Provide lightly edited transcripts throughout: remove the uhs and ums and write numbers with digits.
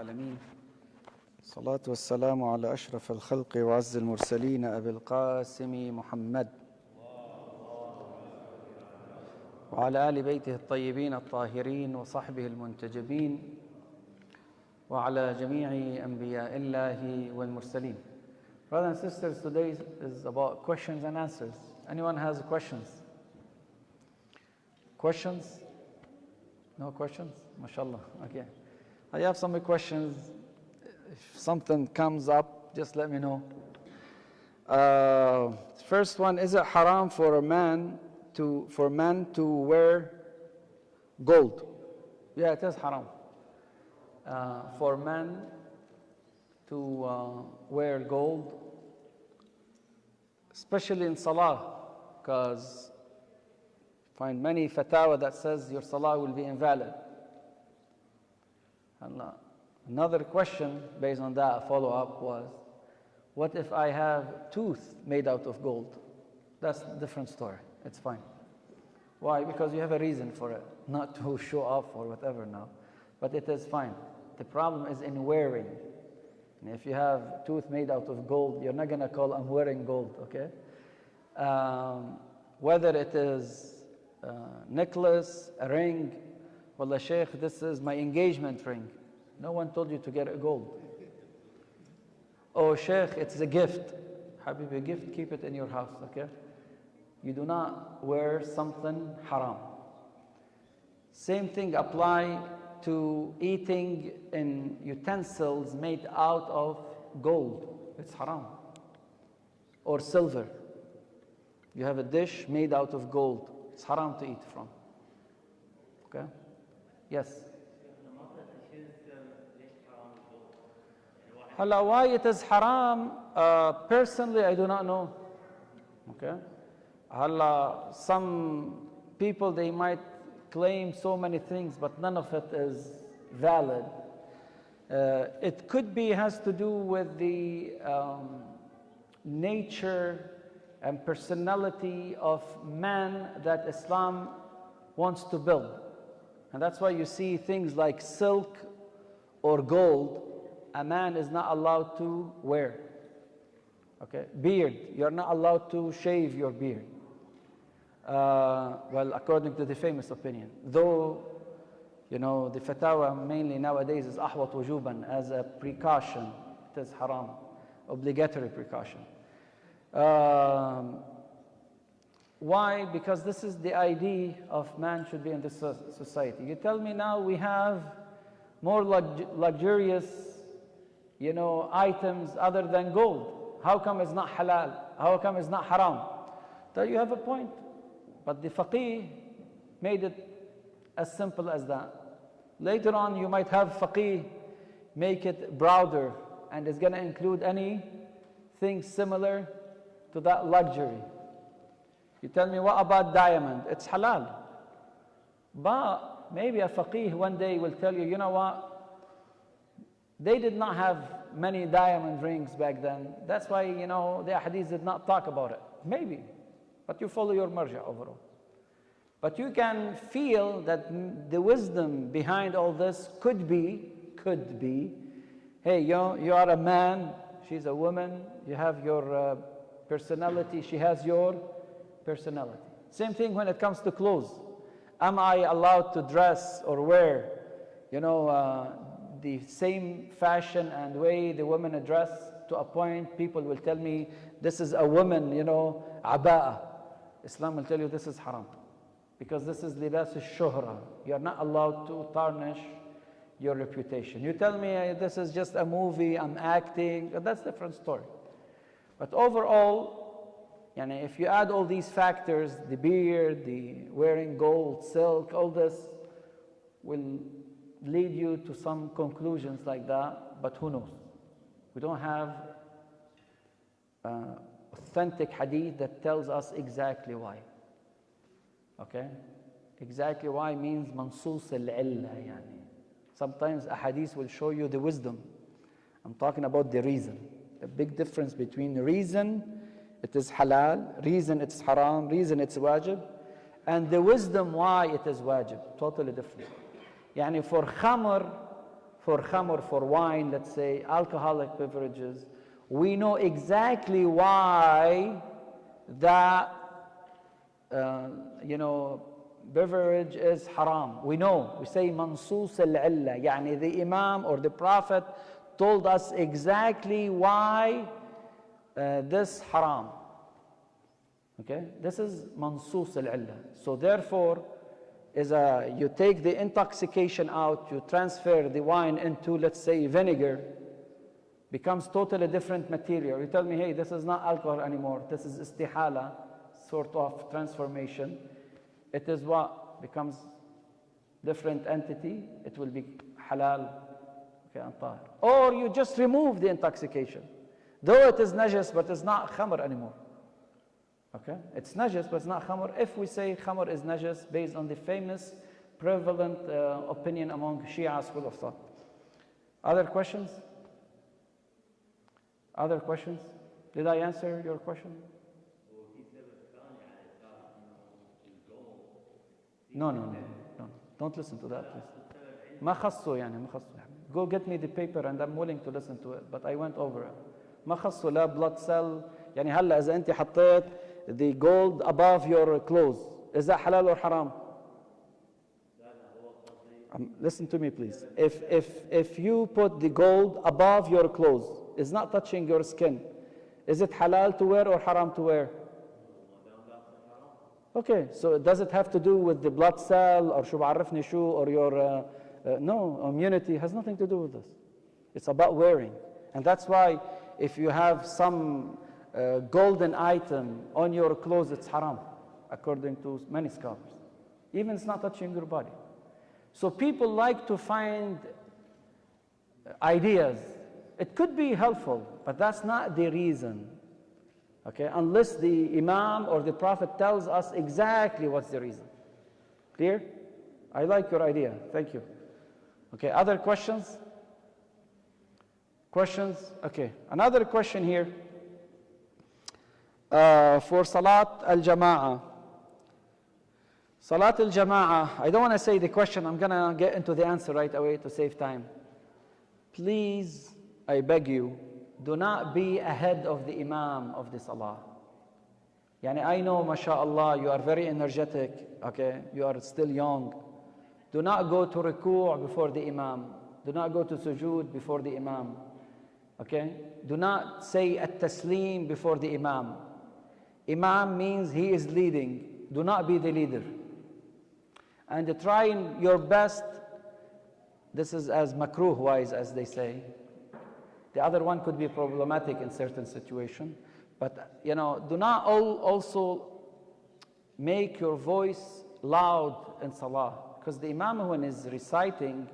العالمين الصلاة والسلام على أشرف الخلق وعز المرسلين أبي القاسم محمد وعلى آل بيته الطيبين الطاهرين وصحبه المنتجبين وعلى جميع أنبياء الله والمرسلين. Brothers and sisters, today is about questions and answers. Anyone has questions? Questions? No questions? MashaAllah. Okay. I have some questions. If something comes up, just let me know. First one, is it haram for men to wear gold? Yeah, it is haram. For men to wear gold, especially in salah, because I find many fatwa that says your salah will be invalid. Another question based on that, a follow-up was, what if I have tooth made out of gold? That's a different story. It's fine. Why? Because you have a reason for it, not to show off or whatever now. But it is fine. The problem is in wearing. And if you have tooth made out of gold, you're not going to call I'm wearing gold, okay? Whether it is a necklace, a ring, Wallah Sheikh, this is my engagement ring. No one told you to get it gold. Oh Sheikh, it's a gift. Habibi, gift, keep it in your house, okay? You do not wear something haram. Same thing apply to eating in utensils made out of gold. It's haram. Or silver. You have a dish made out of gold. It's haram to eat from. Okay? Yes? Hala, why it is haram? Personally, I do not know. Okay? Hala, some people, they might claim so many things, but none of it is valid. It could be, has to do with the nature and personality of man that Islam wants to build. And that's why you see things like silk or gold, a man is not allowed to wear. Okay, beard, you're not allowed to shave your beard. Well, according to the famous opinion. Though, you know, the fatwa mainly nowadays is ahwat wujuban, as a precaution. It is haram, obligatory precaution. Why? Because this is the idea of man should be in this society. You tell me now we have more luxurious, you know, items other than gold. How come it's not halal? How come it's not haram? So you have a point. But the faqih made it as simple as that. Later on, you might have faqih make it broader, and it's going to include anything similar to that luxury. You tell me, what about diamond? It's halal. But maybe a faqih one day will tell you, you know what? They did not have many diamond rings back then. That's why, you know, the hadith did not talk about it. Maybe. But you follow your marja overall. But you can feel that the wisdom behind all this could be, hey, you are a man, she's a woman, you have your personality, she has your personality. Same thing when it comes to clothes. Am I allowed to dress or wear, you know, the same fashion and way the women dress, to a point people will tell me, this is a woman, you know, aba'a. Islam will tell you this is haram. Because this is libas al-shuhra. You are not allowed to tarnish your reputation. You tell me this is just a movie, I'm acting, that's a different story. But overall, if you add all these factors, the beard, the wearing gold, silk, all this will lead you to some conclusions like that, but who knows? We don't have authentic hadith that tells us exactly why. Okay? Exactly why means mansus al-illa. Sometimes a hadith will show you the wisdom. I'm talking about the reason. The big difference between the reason it is halal, reason it's haram, reason it's wajib, and the wisdom why it is wajib. Totally different. For khamr, for khamr, for wine, let's say, alcoholic beverages, we know exactly why that, beverage is haram. We know. We say mansus al-illa. Yani the Imam or the Prophet told us exactly why this haram. Okay? This is mansus al-illa. So therefore, you take the intoxication out, you transfer the wine into, let's say, vinegar, becomes totally different material. You tell me, hey, this is not alcohol anymore. This is istihala, sort of transformation. It is what becomes different entity. It will be halal, okay, and tahir. Or you just remove the intoxication. Though it is najis, but it's not khamr anymore. Okay? It's najis, but it's not khamr. If we say khamr is najis based on the famous, prevalent opinion among Shia school of thought. Other questions? Other questions? Did I answer your question? No. Don't listen to that, please. ما خصه يعني ما خصه. Go get me the paper and I'm willing to listen to it, but I went over it. ما خصه لا blood cell. يعني هلا إذا أنت حطيت the gold above your clothes, is that halal or haram? Listen to me, please. If you put the gold above your clothes, it's not touching your skin, is it halal to wear or haram to wear? Okay, so does it have to do with the blood cell or شو بعرفني شو or your no, immunity has nothing to do with this. It's about wearing. And that's why if you have some golden item on your clothes, it's haram, according to many scholars. Even it's not touching your body. So people like to find ideas. It could be helpful, but that's not the reason. Okay, unless the Imam or the Prophet tells us exactly what's the reason. Clear? I like your idea. Thank you. Okay, other questions? Questions? Okay, another question here. For Salat al-Jama'ah. Salat al-Jama'ah, I don't want to say the question. I'm going to get into the answer right away to save time. Please, I beg you, do not be ahead of the Imam of the Salah. Yani I know, mashallah, you are very energetic, okay? You are still young. Do not go to ruku' before the Imam. Do not go to sujood before the Imam, okay? Do not say at-taslim before the Imam. Imam means he is leading. Do not be the leader. And try your best. This is as makruh-wise, as they say. The other one could be problematic in certain situation, but do not also make your voice loud in salah, because the imam when is reciting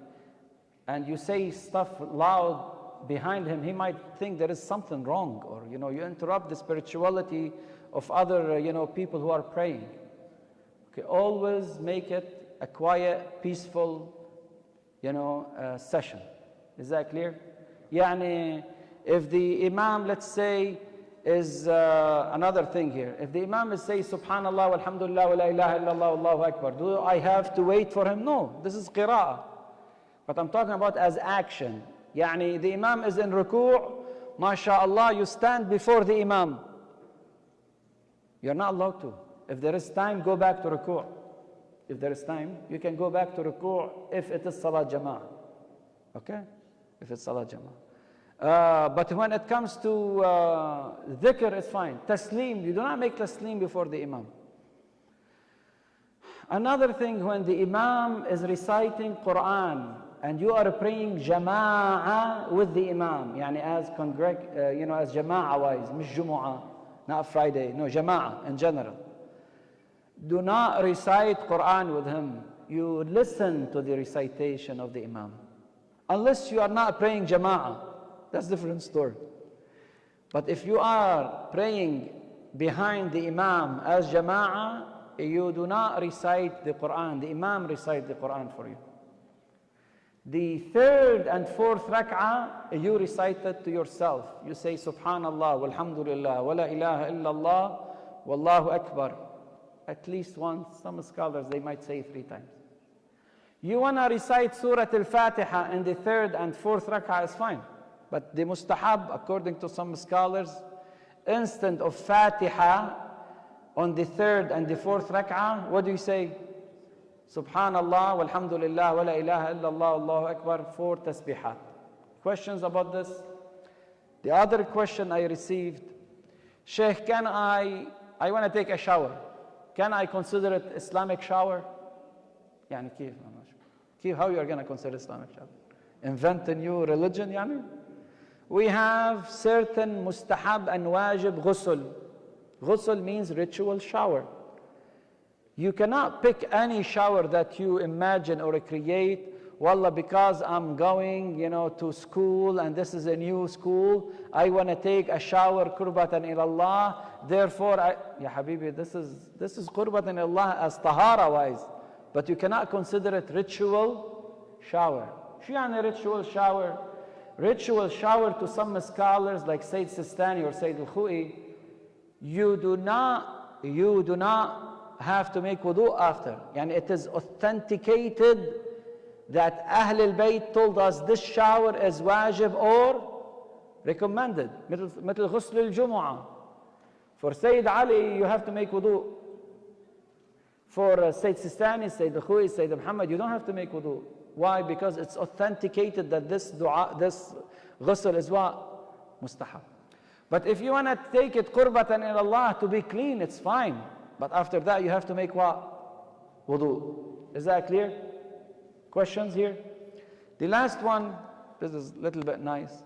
and you say stuff loud behind him, he might think there is something wrong, or you interrupt the spirituality of other people who are praying. Okay, always make it a quiet, peaceful session. Is that clear? Yani, if the Imam, let's say, is another thing here. If the Imam is saying Subhanallah, walhamdulillah, wa la ilaha illallah, Allahu Akbar, do I have to wait for him? No, this is qira'ah. But I'm talking about as action. Yani, the Imam is in ruku', mashallah, you stand before the Imam. You're not allowed to. If there is time, go back to ruku'. If there is time, you can go back to ruku' if it is Salat Jama'ah. Okay? If it's Salat Jama'ah. But when it comes to dhikr, it's fine. Taslim, you do not make taslim before the Imam. Another thing, when the Imam is reciting Quran and you are praying Jama'ah with the Imam, yani as as Jama'ah wise, مش Jumu'ah, not Friday, no, Jama'ah in general. Do not recite Quran with him. You listen to the recitation of the Imam. Unless you are not praying Jama'ah, that's a different story. But if you are praying behind the Imam as Jama'ah, you do not recite the Quran. The Imam recites the Quran for you. The third and fourth rak'ah, you recite it to yourself. You say Subhanallah, walhamdulillah, wa la ilaha illallah, wallahu akbar. At least once. Some scholars, they might say 3 times. You want to recite Surah Al-Fatiha in the third and fourth rak'ah is fine. But the mustahab, according to some scholars, instead of Fatiha on the third and the fourth rak'ah, what do you say? Subhanallah, walhamdulillah, wa la ilaha illallah, Allahu Akbar, 4 tasbihat. Questions about this? The other question I received, Sheikh, I want to take a shower. Can I consider it Islamic shower? يعني كيف how you are going to consider Islamic shower? Invent a new religion يعني? We have certain mustahab and wajib ghusl. Ghusl means ritual shower. You cannot pick any shower that you imagine or create. Wallah, because I'm going, to school and this is a new school, I want to take a shower qurbatan ilallah. Therefore, Ya Habibi, this is qurbatan ilallah as tahara wise. But you cannot consider it ritual shower. شو يعني ritual shower? Ritual shower to some scholars like Sayyid Sistani or Sayyid Al-Khou'i, you do not have to make wudu after. Yani it is authenticated that Ahl al-Bayt told us this shower is wajib or recommended. مثل غسل الجمعة. For Sayyid Ali, you have to make wudu. For Sayyid Sistani, Sayyid Al-Khou'i, Sayyid Muhammad, you don't have to make wudu. Why? Because it's authenticated that this ghusl is what? Mustahab. But if you want to take it qurbatan ilallah to be clean, it's fine. But after that, you have to make what? Wudu. Is that clear? Questions here? The last one, this is a little bit nice.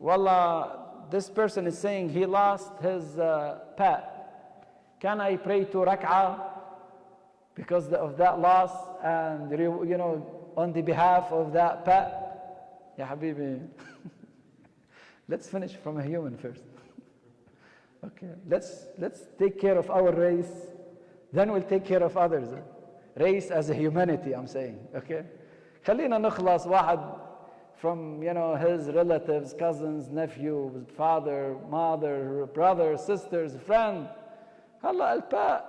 Wallah, this person is saying he lost his pet. Can I pray 2 rak'ah because of that loss and, on the behalf of that pet? Ya Habibi, let's finish from a human first. Okay, let's take care of our race, then we'll take care of others. Race as a humanity, I'm saying, okay? خلينا نخلص واحد from, his relatives, cousins, nephews, father, mother, brother, sisters, friend. هلا الpet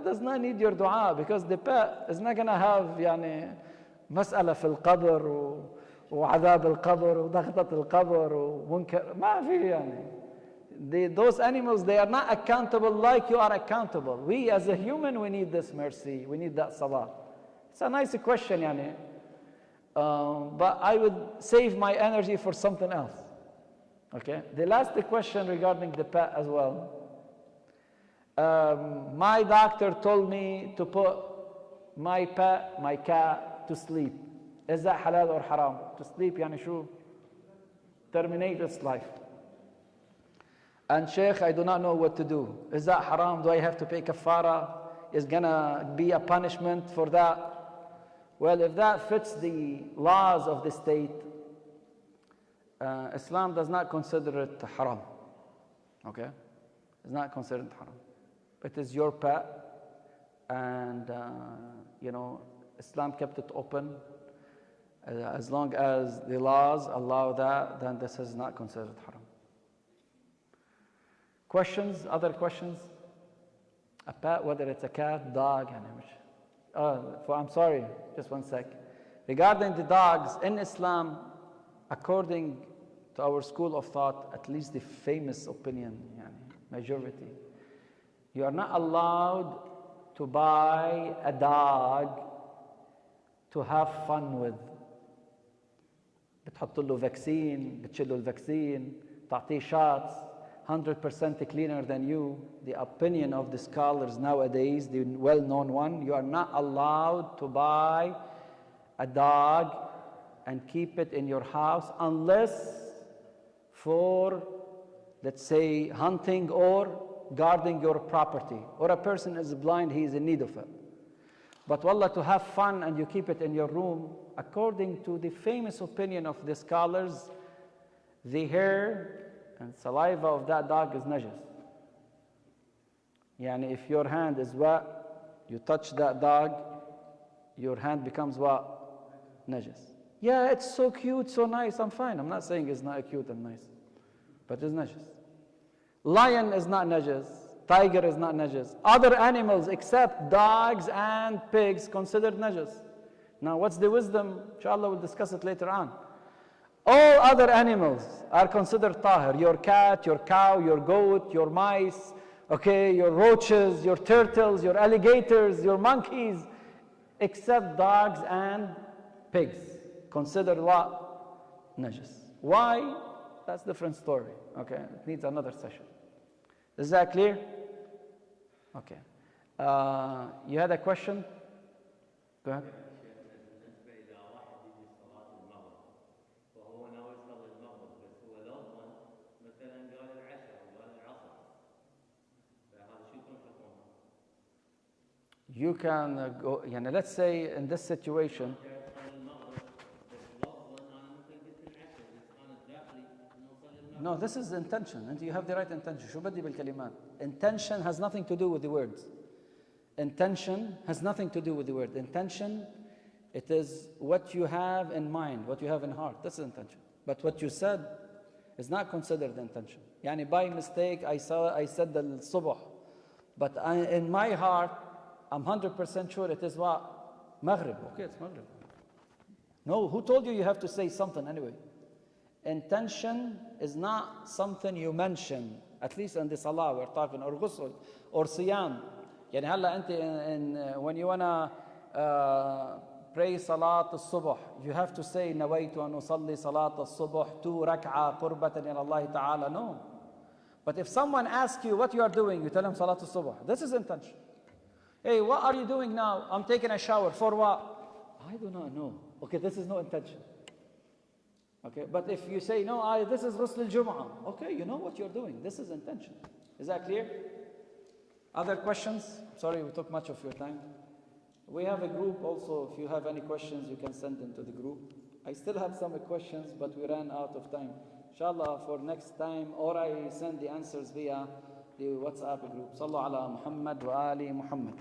does not need your dua because the pet is not going to have مسألة في القبر وعذاب القبر وضغطة القبر ومنكر ما في those animals, they are not accountable like you are accountable. We as a human, we need this mercy, we need that salah. It's a nice question but I would save my energy for something else. Okay, the last question regarding the pet as well. My doctor told me to put my pet, my cat, to sleep. Is that halal or haram? To sleep يعني شو? Terminate its life. And Sheikh, I do not know what to do. Is that haram? Do I have to pay kafara? Is gonna be a punishment for that? Well, if that fits the laws of the state, Islam does not consider it haram. Okay? It's not considered haram. It is your pet, and Islam kept it open. As long as the laws allow that, then this is not considered haram. Questions? Other questions? A pet, whether it's a cat, dog, I'm sorry, just one sec. Regarding the dogs, in Islam, according to our school of thought, at least the famous opinion, majority, you are not allowed to buy a dog to have fun with. بتحط له vaccine, بتشيله الvaccine, تعطيه shots, 100% cleaner than you. The opinion of the scholars nowadays, the well-known one, you are not allowed to buy a dog and keep it in your house unless for, let's say, hunting or guarding your property. Or a person is blind, he is in need of it. But wallah, to have fun and you keep it in your room, according to the famous opinion of the scholars, the hair and saliva of that dog is najis. If your hand is wet, you touch that dog, your hand becomes what? Najis. Yeah, it's so cute, so nice, I'm fine. I'm not saying it's not cute and nice, but it's najis. Lion is not najis. Tiger is not najis. Other animals except dogs and pigs considered najis. Now, what's the wisdom? Inshallah, we'll discuss it later on. All other animals are considered tahir. Your cat, your cow, your goat, your mice, okay, your roaches, your turtles, your alligators, your monkeys, except dogs and pigs. Considered what? Najis. Why? That's a different story. Okay, it needs another session. Is that clear? Okay. You had a question? Go ahead. You can go, let's say in this situation, no, this is the intention, and you have the right intention. شو بدي بالكلمات? Intention has nothing to do with the words. Intention has nothing to do with the word. Intention, it is what you have in mind, what you have in heart. That's intention. But what you said is not considered intention. By mistake, I said the subh, but in my heart, I'm 100% sure it is what? Maghrib. Okay, it's Maghrib. No, who told you have to say something anyway? Intention is not something you mention, at least in the salah we're talking, or ghusl, or siyam. هلا انت when you wanna pray salat al-subh, you have to say نويت أن أصلي صلاة الصبح 2 ركعة قربة إلى الله تعالى. No. But if someone asks you what you are doing, you tell him salat al-subh. This is intention. Hey, what are you doing now? I'm taking a shower. For what? I do not know. Okay, this is no intention. Okay, but if you say, no, this is ghusl al-jum'ah. Okay, you know what you're doing. This is intention. Is that clear? Other questions? Sorry, we took much of your time. We have a group also. If you have any questions, you can send them to the group. I still have some questions, but we ran out of time. Inshallah, for next time, or I send the answers via the WhatsApp group. Sallu ala Muhammad wa ali Muhammad.